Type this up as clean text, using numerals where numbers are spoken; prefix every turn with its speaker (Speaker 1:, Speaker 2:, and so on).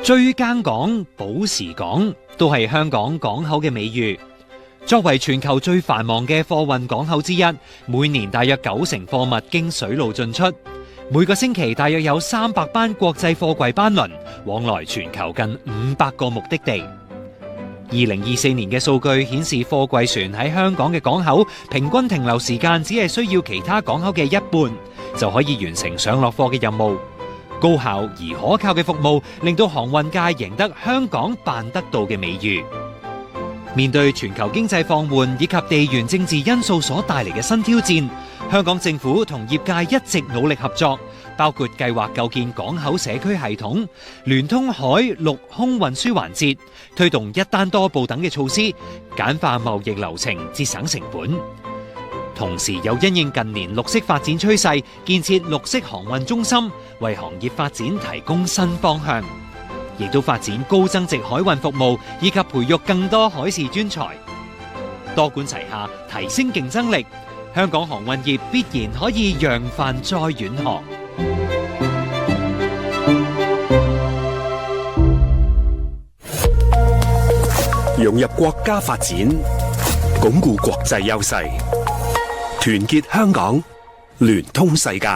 Speaker 1: 追更港、保時港都係香港港口嘅美譽。作為全球最繁忙嘅貨運港口之一，每年大約90%貨物經水路進出，每個星期大約有300班國際貨櫃班輪往來全球近500個目的地。2024年嘅數據顯示，貨櫃船喺香港嘅港口平均停留時間只係需要其他港口嘅一半，就可以完成上落貨嘅任務。高效而可靠嘅服務，令到航運界贏得香港辦得到嘅美譽。面對全球經濟放緩以及地緣政治因素所帶嚟嘅新挑戰，香港政府同業界一直努力合作，包括計劃構建港口社區系統、聯通海陸空運輸環節、推動一單多步等嘅措施，簡化貿易流程，節省成本。同時又因應近年綠色發展趨勢，建設綠色航運中心，為行業發展提供新方向，亦都發展高增值海運服務，以及培育更多海事專才。多管齊下，提升競爭力，香港航運業必然可以揚帆再遠航。
Speaker 2: 融入國家發展，鞏固國際優勢，團結香港，聯通世界。